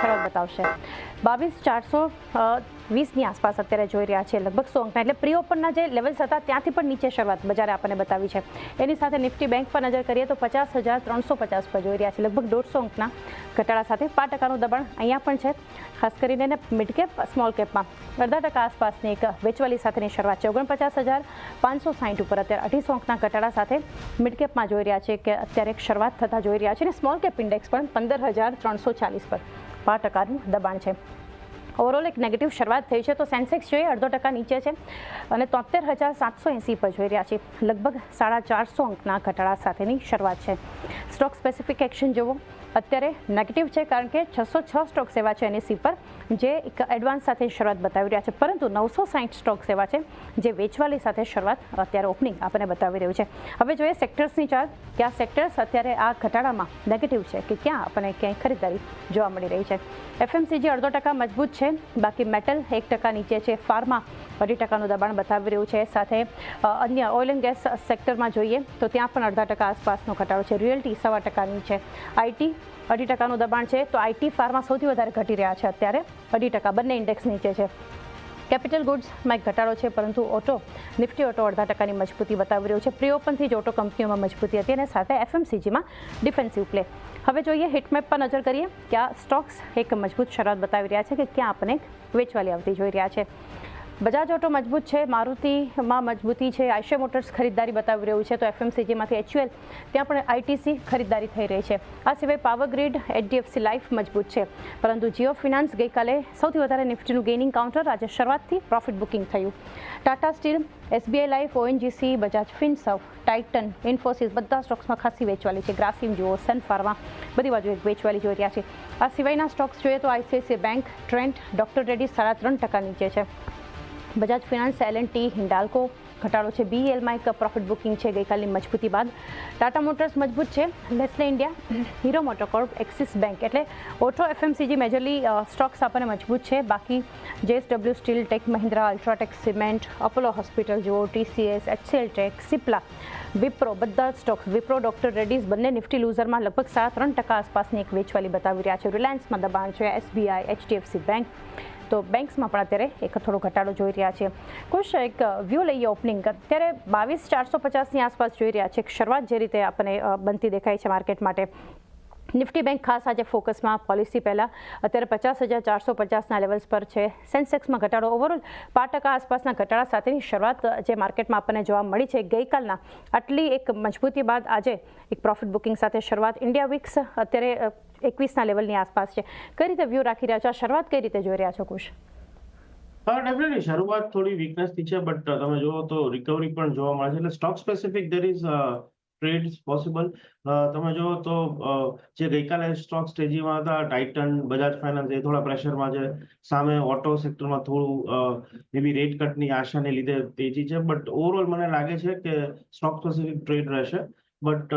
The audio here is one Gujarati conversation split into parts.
શરૂઆત બતાવશે. 22,420ની આસપાસ અત્યારે જોઈ રહ્યા છે, લગભગ 100 અંકના. એટલે પ્રી ઓપનના જે લેવલ્સ હતા ત્યાંથી પણ નીચે શરૂઆત બજારે આપણને બતાવી છે. એની સાથે નિફ્ટી બેંક પર નજર કરીએ તો 50,350 પર જોઈ રહ્યા છે, લગભગ 150 અંકના ઘટાડા સાથે. 5%નું દબાણ અહીંયા પણ છે, ખાસ કરીને મિડ કેપ સ્મોલ કેપમાં 0.5% આસપાસની એક વેચવાલી સાથેની શરૂઆત છે. 49,560 ઉપર અત્યારે 250 અંકના ઘટાડા સાથે મિડ કેપમાં જોઈ રહ્યા છે કે અત્યારે એક શરૂઆત થતા જોઈ રહ્યા છે. અને સ્મોલ કેપ ઇન્ડેક્સ પણ 15,340 પર 5%નું દબાણ છે. ઓવરઓલ એક નેગેટિવ શરૂઆત થઈ છે. તો સેન્સેક્સ જોઈએ 0.5% નીચે છે અને 73,780 પર જોઈ રહ્યા છે, લગભગ 450 અંકના ઘટાડા સાથેની શરૂઆત છે. સ્ટોક સ્પેસિફિક એક્શન જુઓ, અત્યારે નેગેટિવ છે કારણ કે 606 સ્ટોક્સ એવા છે NSE પર જે એક એડવાન્સ સાથે શરૂઆત બતાવી રહ્યા છે, પરંતુ 960 સ્ટોક્સ એવા છે જે વેચવાલી સાથે શરૂઆત અત્યારે ઓપનિંગ આપણને બતાવી રહ્યું છે. હવે જોઈએ સેક્ટર્સની ચાર્ટ કે આ સેક્ટર્સ અત્યારે આ ઘટાડામાં નેગેટિવ છે કે ક્યાં આપણને ક્યાંય ખરીદારી જોવા મળી રહી છે. FMCG 0.5% મજબૂત છે, બાકી મેટલ 1% નીચે છે, ફાર્મા 2.5%નું દબાણ બતાવી રહ્યું છે. સાથે અન્ય ઓઇલ એન્ડ ગેસ સેક્ટરમાં જોઈએ તો ત્યાં પણ 0.5% આસપાસનો ઘટાડો છે. રિયલ્ટી 1.25% નીચે, IT 2.5%નું દબાણ છે. તો IT ફાર્મા સૌથી વધારે ઘટી રહ્યા છે અત્યારે 2.5%, બંને ઇન્ડેક્સ નીચે છે. કેપિટલ ગુડ્સમાં એક ઘટાડો છે, પરંતુ નિફ્ટી ઓટો 0.5%ની મજબૂતી બતાવી રહ્યું છે. પ્રી ઓપનથી જ ઓટો કંપનીઓમાં મજબૂતી હતી અને સાથે FMCGમાં ડિફેન્સિવ પ્લે. હવે જોઈએ હિટમેપ પર નજર કરીએ કે આ સ્ટોક્સ એક મજબૂત શરૂઆત બતાવી રહ્યા છે કે ક્યાં આપણને વેચવાલી આવતી જોઈ રહ્યા છે. બજાજ ઓટો મજબૂત છે, મારુતિમાં મજબૂતી છે, આઈશર મોટર્સ ખરીદદારી બતાવી રહ્યું છે. તો FMCGમાંથી HUL ત્યાં પણ ITC ખરીદદારી થઈ રહી છે. આ સિવાય પાવર ગ્રીડ, HDFC લાઈફ મજબૂત છે, પરંતુ જીઓ ફિનાન્સ ગઈકાલે સૌથી વધારે નિફ્ટીનું ગેઇનિંગ કાઉન્ટર, આજે શરૂઆતથી પ્રોફિટ બુકિંગ થયું. Tata steel, SBI life, ONGC, Bajaj Finserv, Titan, Infosys બધા સ્ટોક્સમાં ખાસી વેચવાલી છે. ગ્રાસિમ જુઓ, સન ફાર્મા બધી બાજુ એક વેચવાલી જોઈ રહ્યા છે. આ સિવાયના સ્ટોક્સ જોઈએ તો ICICI bank, Trent, doctor Reddy's 3.5% નીચે છે. બજાજ ફિનાન્સ, L&T, હિન્ડાલ્કો ઘટાડો છે. BELમાં એક પ્રોફિટ બુકિંગ છે ગઈકાલની મજબૂતી બાદ. ટાટા મોટર્સ મજબૂત છે, Nestle India, Hero MotoCorp, Axis bank. એટલે ઓટો FMCG મેજરલી સ્ટોક્સ આપણને મજબૂત છે. બાકી JSW steel, Tech Mahindra, UltraTech cement, Apollo hospital જુઓ, TCS, HCL Tech, Cipla, Wipro બધા સ્ટોક્સ, વિપ્રો, ડોક્ટર રેડ્ડીઝ બંને નિફ્ટી લૂઝરમાં લગભગ 3% આસપાસની એક વેચવાલી બતાવી રહ્યા છે. રિલાયન્સમાં દબાણ છે, SBI, HDFC બેંક. તો બેંક્સમાં પણ અત્યારે એક થોડો ઘટાડો જોઈ રહ્યા છે. કુશ એક વ્યૂ લઈએ ઓપનિંગ, અત્યારે 22,450ની આસપાસ જોઈ રહ્યા છે. શરૂઆત જે રીતે આપણને બનતી દેખાય છે માર્કેટ માટે. નિફ્ટી બેંક ખાસ આજે ફોકસમાં, પોલિસી પહેલાં અત્યારે 50,450ના લેવલ્સ પર છે. સેન્સેક્સમાં ઘટાડો, ઓવરઓલ 5% આસપાસના ઘટાડા સાથેની શરૂઆત જે માર્કેટમાં આપણને જોવા મળી છે. ગઈકાલના આટલી એક મજબૂતી બાદ આજે એક પ્રોફિટ બુકિંગ સાથે શરૂઆત. ઇન્ડિયા વિક્સ અત્યારે 21ના લેવલની આસપાસ છે. કઈ રીતે વ્યૂ રાખી રહ્યા છો, આ શરૂઆત કઈ રીતે જોઈ રહ્યા છો કુશ? ડેફિનેટલી શરૂઆત થોડી વીકનેસથી છે, બટ તમે જુઓ તો રિકવરી પણ જોવા મળે છે. એટલે stock specific there is trades possible. તમે જુઓ તો જે ગઈકાલે સ્ટોક્સ તેજીમાં હતા, ટાઇટન, બજાજ ફાઇનાન્સ, એ થોડા પ્રેશરમાં છે. સામે ઓટો સેક્ટરમાં થોડું મેબી રેટ કટની આશાને લીધે તેજી છે, બટ ઓવરઓલ મને લાગે છે કે સ્ટોક સ્પેસિફિક ટ્રેડ રહેશે. But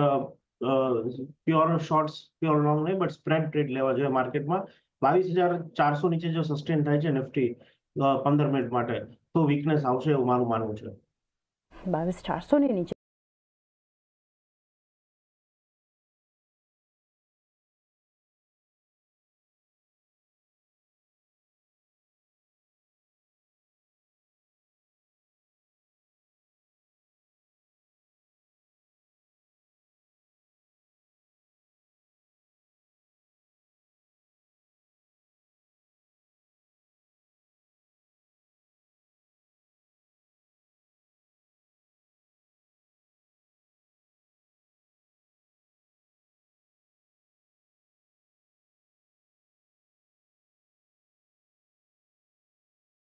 pure shorts, pure long નહીં, બટ સ્પ્રેડ ટ્રેડ લેવા જોઈએ માર્કેટમાં. 22,400 નીચે જો સસ્ટેન થાય છે નિફ્ટી 15 મિનિટ માટે, તો વીકનેસ આવશે એવું મારું માનવું છે. 22,400ની નીચે